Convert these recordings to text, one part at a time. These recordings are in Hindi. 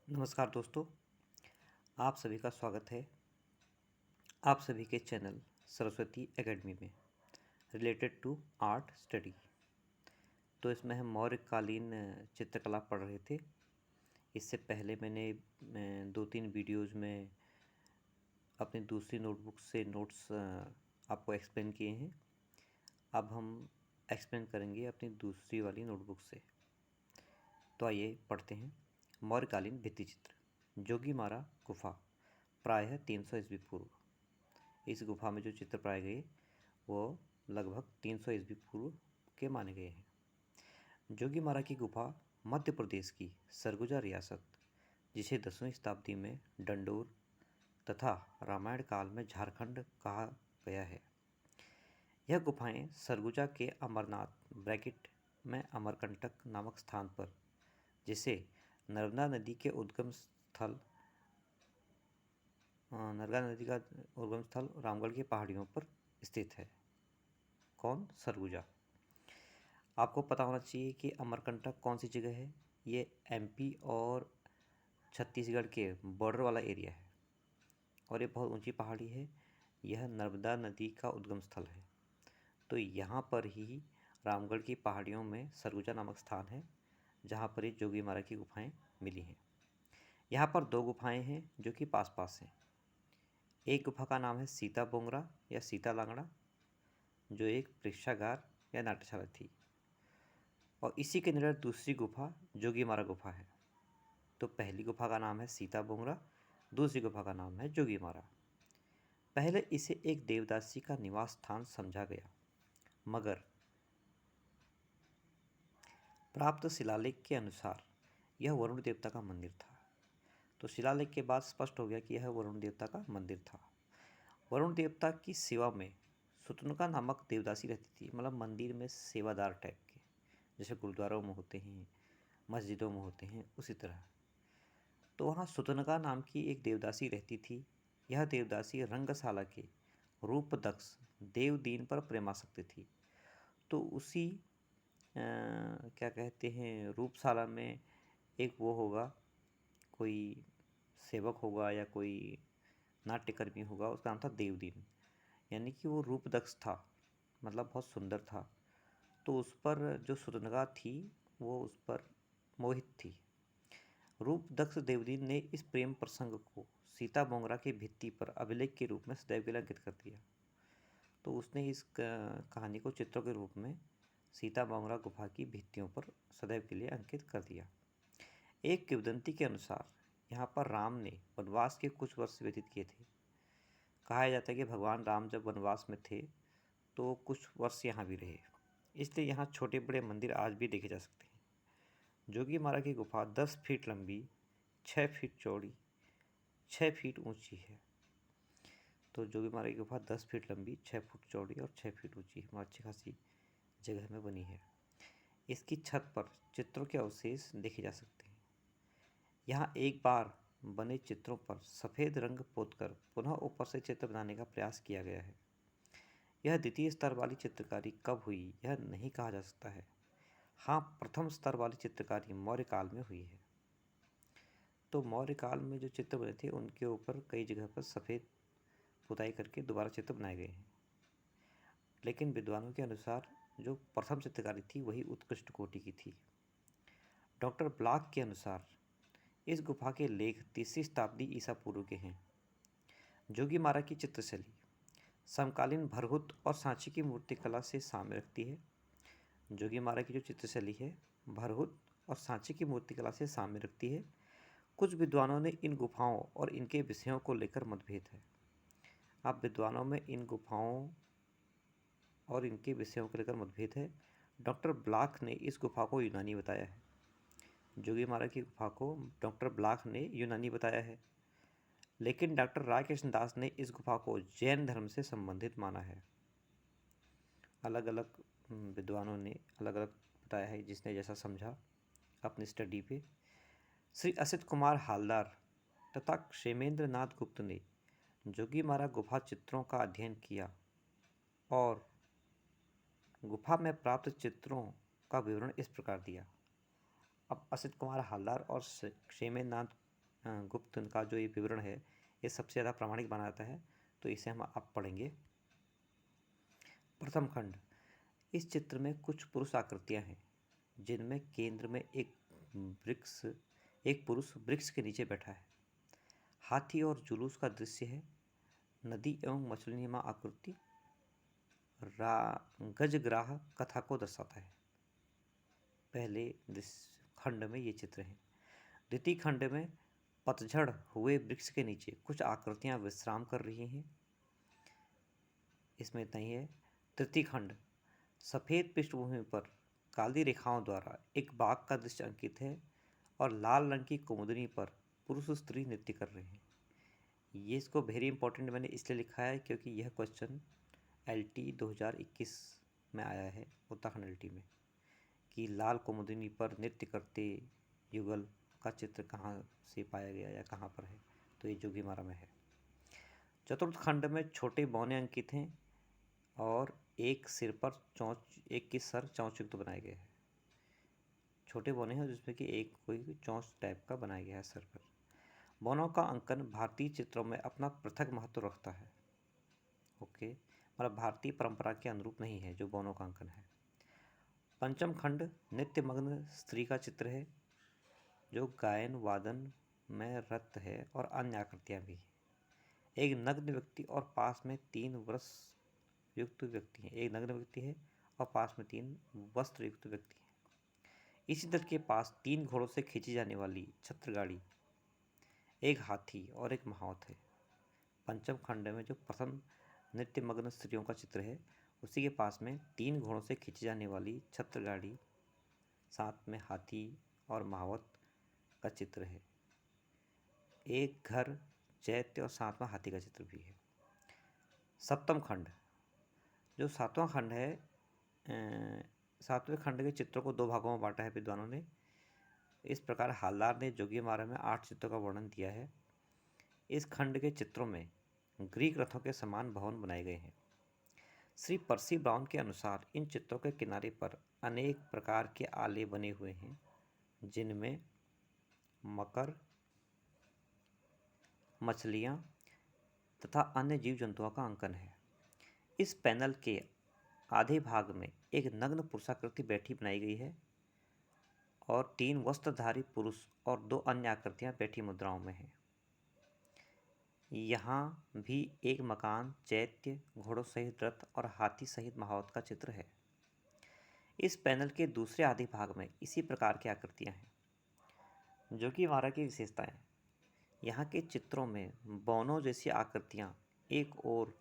नमस्कार दोस्तों, आप सभी का स्वागत है आप सभी के चैनल सरस्वती एकेडमी में रिलेटेड टू आर्ट स्टडी। तो इसमें हम मौर्यकालीन चित्रकला पढ़ रहे थे। इससे पहले मैंने 2-3 वीडियोज़ में अपनी दूसरी नोटबुक से नोट्स आपको एक्सप्लेन किए हैं। अब हम एक्सप्लेन करेंगे अपनी दूसरी वाली नोटबुक से। तो आइए पढ़ते हैं। मौर्यकालीन भित्ति चित्र। जोगीमारा गुफा, प्रायः 300 ईस्वी पूर्व। इस गुफा में जो चित्र पाए गए वो लगभग 300 ईस्वी पूर्व के माने गए हैं। जोगीमारा की गुफा मध्य प्रदेश की सरगुजा रियासत, जिसे 10वीं शताब्दी में डंडोर तथा रामायण काल में झारखंड कहा गया है। यह गुफाएं सरगुजा के अमरनाथ ब्रैकेट में अमरकंटक नामक स्थान पर, जिसे नर्मदा नदी के उद्गम स्थल नर्मदा नदी का उद्गम स्थल रामगढ़ की पहाड़ियों पर स्थित है। कौन? सरगुजा। आपको पता होना चाहिए कि अमरकंटक कौन सी जगह है। ये एमपी और छत्तीसगढ़ के बॉर्डर वाला एरिया है और ये बहुत ऊंची पहाड़ी है। यह नर्मदा नदी का उद्गम स्थल है। तो यहाँ पर ही रामगढ़ की पहाड़ियों में सरगुजा नामक स्थान है, जहाँ पर ये जोगीमारा की गुफाएं मिली हैं। यहाँ पर 2 गुफाएं हैं जो कि पास पास हैं। एक गुफा का नाम है सीता बोंगरा या सीता लांगड़ा, जो एक प्रेक्षागार या नाट्यशाला थी, और इसी के निकट दूसरी गुफा जोगीमारा गुफा है। तो पहली गुफा का नाम है सीता बोंगरा, दूसरी गुफा का नाम है जोगीमारा। पहले इसे एक देवदासी का निवास स्थान समझा गया, मगर प्राप्त शिलालेख के अनुसार यह वरुण देवता का मंदिर था। तो शिलालेख के बाद स्पष्ट हो गया कि यह वरुण देवता का मंदिर था। वरुण देवता की सेवा में सुतनुका नामक देवदासी रहती थी, मतलब मंदिर में सेवादार टाइप के, जैसे गुरुद्वारों में होते हैं, मस्जिदों में होते हैं, उसी तरह। तो वहाँ सुतनुका नाम की एक देवदासी रहती थी। यह देवदासी रंगशाला के रूपदक्ष देवदीन पर प्रेमासक्त थी। तो उसी क्या कहते हैं, रूपशाला में एक वो होगा, कोई सेवक होगा या कोई नाट्यकर्मी होगा, उसका नाम था देवदीन। यानी कि वो रूपदक्ष था, मतलब बहुत सुंदर था। तो उस पर जो सुतनुका थी वो उस पर मोहित थी। रूपदक्ष देवदीन ने इस प्रेम प्रसंग को सीता बोंगरा की भित्ति पर अभिलेख के रूप में सदैव के लिए अंकित कर दिया। तो उसने इस कहानी को चित्रों के रूप में सीता बोंगरा गुफा की भित्तियों पर सदैव के लिए अंकित कर दिया। एक किंवदंती के अनुसार यहाँ पर राम ने वनवास के कुछ वर्ष व्यतीत किए थे। कहा जाता है कि भगवान राम जब वनवास में थे तो कुछ वर्ष यहाँ भी रहे, इसलिए यहाँ छोटे बड़े मंदिर आज भी देखे जा सकते हैं। जोगीमारा की गुफा 10 फीट लंबी, 6 फीट चौड़ी, 6 फीट ऊंची है। तो जोगीमारा की गुफा 10 फीट लंबी, 6 फुट चौड़ी और 6 फीट ऊंची है। अच्छी खासी जगह में बनी है। इसकी छत पर चित्रों के अवशेष देखे जा सकते हैं। यहाँ एक बार बने चित्रों पर सफ़ेद रंग पोतकर पुनः ऊपर से चित्र बनाने का प्रयास किया गया है। यह द्वितीय स्तर वाली चित्रकारी कब हुई यह नहीं कहा जा सकता है। हाँ, प्रथम स्तर वाली चित्रकारी मौर्य काल में हुई है। तो मौर्य काल में जो चित्र बने थे उनके ऊपर कई जगह पर सफ़ेद पुताई करके दोबारा चित्र बनाए गए हैं। लेकिन विद्वानों के अनुसार जो प्रथम चित्रकारी थी वही उत्कृष्ट कोटि की थी। डॉक्टर ब्लॉक के अनुसार इस गुफा के लेख 3वीं शताब्दी ईसा पूर्व के हैं। जोगीमारा की चित्रशैली समकालीन भरहुत और सांची की मूर्तिकला से साम्य रखती है। जोगीमारा की जो चित्रशैली है भरहुत और सांची की मूर्तिकला से साम्य रखती है। कुछ विद्वानों ने इन गुफाओं और इनके विषयों को लेकर मतभेद है। अब विद्वानों में इन गुफाओं और इनके विषयों को लेकर मतभेद है। डॉक्टर ब्लॉक ने इस गुफा को यूनानी बताया है। जोगीमारा की गुफा को डॉक्टर ब्लॉक ने यूनानी बताया है, लेकिन डॉक्टर रायकृष्ण दास ने इस गुफा को जैन धर्म से संबंधित माना है। अलग अलग विद्वानों ने अलग अलग बताया है, जिसने जैसा समझा अपनी स्टडी पे। श्री असित कुमार हालदार तथा क्षेमेंद्र नाथ गुप्त ने जोगीमारा गुफा चित्रों का अध्ययन किया और गुफा में प्राप्त चित्रों का विवरण इस प्रकार दिया। अब असित कुमार हालदार और क्षेमेंद्र नाथ गुप्त का जो ये विवरण है ये सबसे ज़्यादा प्रामाणिक बनाता है, तो इसे हम अब पढ़ेंगे। प्रथम खंड। इस चित्र में कुछ पुरुष आकृतियां हैं जिनमें केंद्र में एक पुरुष वृक्ष के नीचे बैठा है। हाथी और जुलूस का दृश्य है। नदी एवं मछलीनुमा आकृति गजग्राह कथा को दर्शाता है। पहले खंड में ये चित्र हैं। द्वितीय खंड में पतझड़ हुए वृक्ष के नीचे कुछ आकृतियां विश्राम कर रही हैं। इसमें इतना ही है। तृतीय खंड। सफ़ेद पृष्ठभूमि पर काली रेखाओं द्वारा एक बाघ का दृश्य अंकित है और लाल रंग की कुमुदनी पर पुरुष स्त्री नृत्य कर रहे हैं। ये इसको वेरी इंपॉर्टेंट मैंने इसलिए लिखा है क्योंकि यह क्वेश्चन LT 2021 में आया है, उत्तराखंड LT में, कि लाल कुमुदनी पर नृत्य करते युगल का चित्र कहाँ से पाया गया या कहाँ पर है, तो ये जोगीमारा में है। चतुर्थ खंड में छोटे बौने अंकित हैं और एक की सर चौंच युक्त बनाए गए हैं। छोटे बौने हैं जिसमें कि एक कोई चौंच टाइप का बनाया गया है सर पर। बौनों का अंकन भारतीय चित्रों में अपना पृथक महत्व रखता है। ओके, मतलब भारतीय परंपरा के अनुरूप नहीं है जो बौनों का अंकन है। पंचम खंड नित्य मग्न स्त्री का चित्र है जो गायन वादन में रत है और अन्य आकृतियाँ भी हैं। एक नग्न व्यक्ति और पास में 3 वर्ष युक्त व्यक्ति हैं। एक नग्न व्यक्ति है और पास में 3 वस्त्र युक्त व्यक्ति हैं। इसी दल के पास 3 घोड़ों से खींची जाने वाली छत्र गाड़ी, एक हाथी और एक महावत है। पंचम खंड में जो प्रथम नित्य मग्न स्त्रियों का चित्र है उसी के पास में 3 घोड़ों से खींची जाने वाली छत्र गाड़ी, साथ में हाथी और महावत का चित्र है। एक घर, चैत्य और साथ में हाथी का चित्र भी है। सप्तम खंड। जो सातवां खंड है, सातवें खंड के चित्रों को 2 भागों में बांटा है विद्वानों ने। इस प्रकार हालदार ने जोगीमारा में 8 चित्रों का वर्णन दिया है। इस खंड के चित्रों में ग्रीक रथों के समान भवन बनाए गए हैं। श्री पर्सी ब्राउन के अनुसार इन चित्रों के किनारे पर अनेक प्रकार के आले बने हुए हैं जिनमें मकर, मछलियाँ तथा अन्य जीव जंतुओं का अंकन है। इस पैनल के आधे भाग में एक नग्न पुरुषाकृति बैठी बनाई गई है और 3 वस्त्रधारी पुरुष और 2 अन्य आकृतियां बैठी मुद्राओं में हैं। यहाँ भी एक मकान, चैत्य, घोड़ों सहित रथ और हाथी सहित महावत का चित्र है। इस पैनल के दूसरे आधे भाग में इसी प्रकार की आकृतियां हैं। जोगीमारा की विशेषताएं। यहाँ के चित्रों में बौनों जैसी आकृतियाँ एक और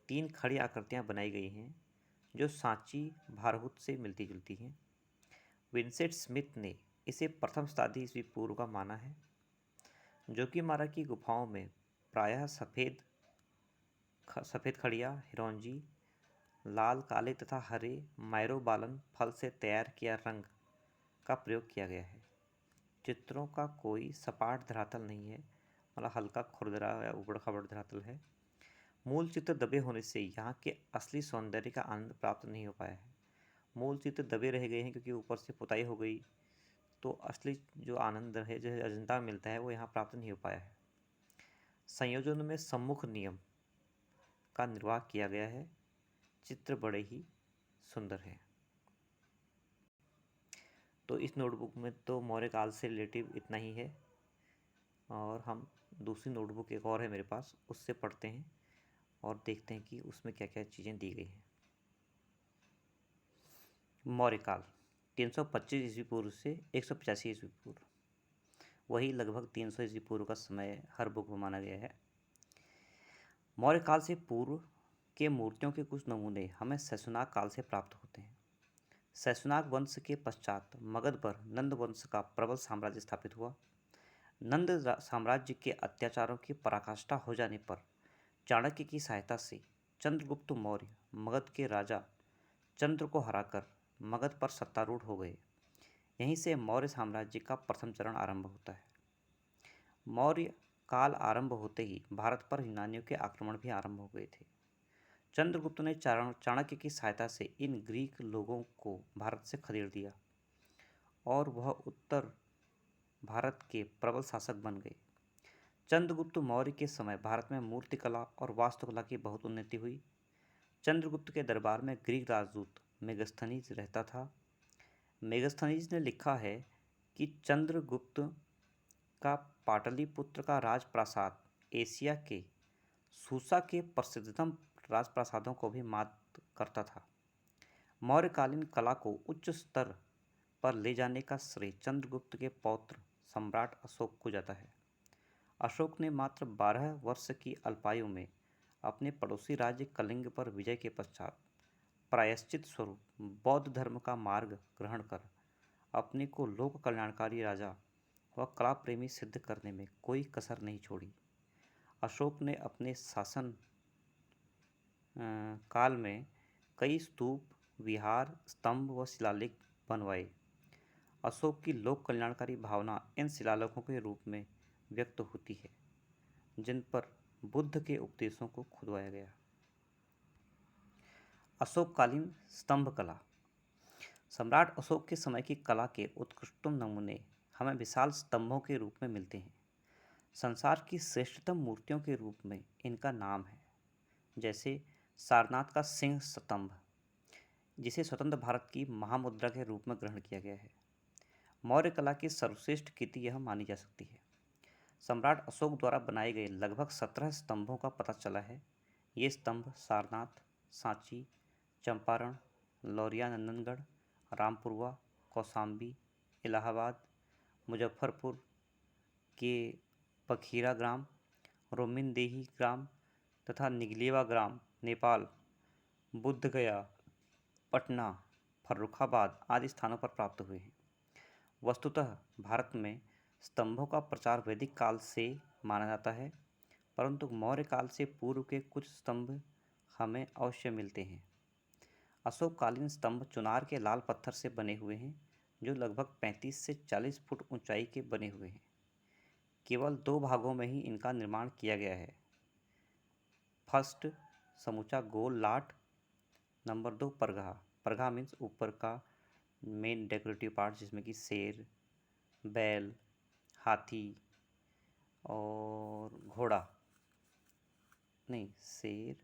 3 खड़ी आकृतियाँ बनाई गई हैं जो सांची भारहूत से मिलती जुलती हैं। विंसेंट स्मिथ ने इसे प्रथम शताब्दी ईस्वी पूर्व का माना है। जोगीमारा की गुफाओं में प्रायः सफ़ेद खड़िया, हिरौंजी, लाल, काले तथा हरे मैरोबालन फल से तैयार किया रंग का प्रयोग किया गया है। चित्रों का कोई सपाट धरातल नहीं है, मतलब हल्का खुरदरा या उबड़ खाबड़ धरातल है। मूल चित्र दबे होने से यहाँ के असली सौंदर्य का आनंद प्राप्त नहीं हो पाया है। मूल चित्र दबे रह गए हैं क्योंकि ऊपर से पुताई हो गई, तो असली जो आनंद है, जो अजंता में मिलता है, वो यहाँ प्राप्त नहीं हो पाया है। संयोजन में सम्मुख नियम का निर्वाह किया गया है। चित्र बड़े ही सुंदर हैं। तो इस नोटबुक में तो मौर्य काल से रिलेटिव इतना ही है और हम दूसरी नोटबुक एक और है मेरे पास, उससे पढ़ते हैं और देखते हैं कि उसमें क्या क्या चीज़ें दी गई हैं। मौर्यकाल 325 ईस्वी पूर्व से 185 ईस्वी पूर्व, वही लगभग 300 ईस्वी पूर्व का समय हर बुक में माना गया है। मौर्यकाल से पूर्व के मूर्तियों के कुछ नमूने हमें शैशुनाग काल से प्राप्त होते हैं। शैशुनाग वंश के पश्चात मगध पर नंद वंश का प्रबल साम्राज्य स्थापित हुआ। नंद साम्राज्य के अत्याचारों की पराकाष्ठा हो जाने पर चाणक्य की सहायता से चंद्रगुप्त मौर्य मगध के राजा चंद्र को हराकर मगध पर सत्तारूढ़ हो गए। यहीं से मौर्य साम्राज्य का प्रथम चरण आरंभ होता है। मौर्य काल आरंभ होते ही भारत पर यूनानियों के आक्रमण भी आरंभ हो गए थे। चंद्रगुप्त ने चाणक्य की सहायता से इन ग्रीक लोगों को भारत से खदेड़ दिया और वह उत्तर भारत के प्रबल शासक बन गए। चंद्रगुप्त मौर्य के समय भारत में मूर्तिकला और वास्तुकला की बहुत उन्नति हुई। चंद्रगुप्त के दरबार में ग्रीक राजदूत मेगस्थनीज रहता था। मेगस्थनीज ने लिखा है कि चंद्रगुप्त का पाटलिपुत्र का राजप्रासाद एशिया के सूसा के प्रसिद्धतम राजप्रासादों को भी मात करता था। मौर्यकालीन कला को उच्च स्तर पर ले जाने का श्रेय चंद्रगुप्त के पौत्र सम्राट अशोक को जाता है। अशोक ने मात्र 12 वर्ष की अल्पायु में अपने पड़ोसी राज्य कलिंग पर विजय के पश्चात प्रायश्चित स्वरूप बौद्ध धर्म का मार्ग ग्रहण कर अपने को लोक कल्याणकारी राजा व कला प्रेमी सिद्ध करने में कोई कसर नहीं छोड़ी। अशोक ने अपने शासन काल में कई स्तूप, विहार, स्तंभ व शिलालेख बनवाए। अशोक की लोक कल्याणकारी भावना इन शिलालेखों के रूप में व्यक्त होती है जिन पर बुद्ध के उपदेशों को खुदवाया गया। अशोककालीन स्तंभ कला। सम्राट अशोक के समय की कला के उत्कृष्टतम नमूने हमें विशाल स्तंभों के रूप में मिलते हैं। संसार की श्रेष्ठतम मूर्तियों के रूप में इनका नाम है, जैसे सारनाथ का सिंह स्तंभ, जिसे स्वतंत्र भारत की महामुद्रा के रूप में ग्रहण किया गया है। मौर्य कला की सर्वश्रेष्ठ कृति यह मानी जा सकती है। सम्राट अशोक द्वारा बनाए गए लगभग 17 स्तंभों का पता चला है। ये स्तंभ सारनाथ, सांची, चंपारण, लौरिया नंदनगढ़, रामपुरवा, कौशाम्बी, इलाहाबाद, मुजफ्फरपुर के पखीरा ग्राम, रोमिनदेही ग्राम तथा निगलेवा ग्राम, नेपाल, बुद्धगया, पटना, फर्रुखाबाद आदि स्थानों पर प्राप्त हुए हैं। वस्तुतः भारत में स्तंभों का प्रचार वैदिक काल से माना जाता है, परंतु मौर्य काल से पूर्व के कुछ स्तंभ हमें अवश्य मिलते हैं। अशोककालीन स्तंभ चुनार के लाल पत्थर से बने हुए हैं, जो लगभग 35 से 40 फुट ऊंचाई के बने हुए हैं। केवल 2 भागों में ही इनका निर्माण किया गया है। फर्स्ट, समूचा गोल लाट। नंबर 2, परघा। परघा मीन्स ऊपर का मेन डेकोरेटिव पार्ट, जिसमें कि शेर, बैल, हाथी और घोड़ा, नहीं, शेर,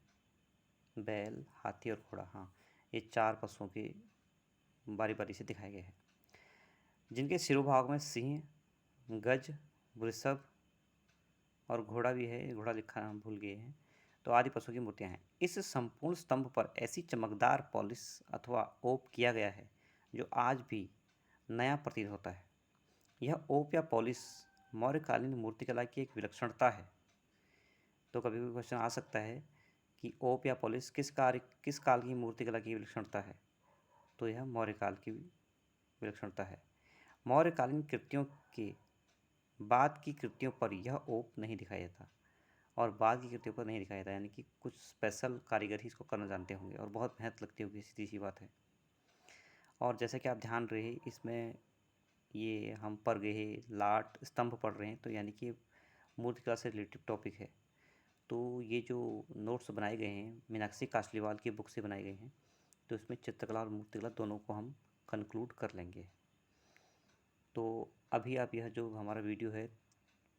बैल, हाथी और घोड़ा, हाँ, ये 4 पशुओं के बारी बारी से दिखाए गए हैं, जिनके शिरोभाग में सिंह, गज, वृषभ और घोड़ा भी है। घोड़ा लिखा हम भूल गए हैं। तो आदि पशुओं की मूर्तियां हैं। इस संपूर्ण स्तंभ पर ऐसी चमकदार पॉलिश अथवा ओप किया गया है जो आज भी नया प्रतीत होता है। यह ओप या पॉलिश मौर्यकालीन मूर्तिकला की एक विलक्षणता है। तो कभी भी क्वेश्चन आ सकता है कि ओप या पॉलिश किस काल की मूर्तिकला की विलक्षणता है, तो यह मौर्य काल की विलक्षणता है। मौर्यकालीन कृतियों के बाद की कृतियों पर यह ओप नहीं दिखाया जाता और बाद की कृतियों पर नहीं दिखाया जाता, यानी कि कुछ स्पेशल कारीगर ही इसको करना जानते होंगे और बहुत मेहनत लगती होगी, सीधी सी बात है। और जैसे कि आप ध्यान रहे, इसमें ये हम परघे, लाट, स्तंभ पढ़ रहे हैं, तो यानी कि मूर्तिकला से रिलेटिव टॉपिक है। तो ये जो नोट्स बनाए गए हैं मीनाक्षी कासलीवाल की बुक से बनाए गए हैं, तो इसमें चित्रकला और मूर्तिकला दोनों को हम कंक्लूड कर लेंगे। तो अभी आप यह जो हमारा वीडियो है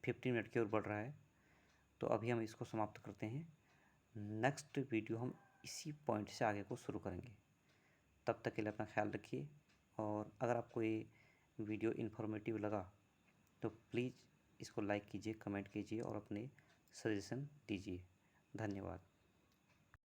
15 मिनट की ओर बढ़ रहा है, तो अभी हम इसको समाप्त करते हैं। नेक्स्ट वीडियो हम इसी पॉइंट से आगे को शुरू करेंगे। तब तक के लिए अपना ख्याल रखिए, और अगर आपको ये वीडियो इन्फॉर्मेटिव लगा तो प्लीज़ इसको लाइक कीजिए, कमेंट कीजिए और अपने सजेशन दीजिए। धन्यवाद।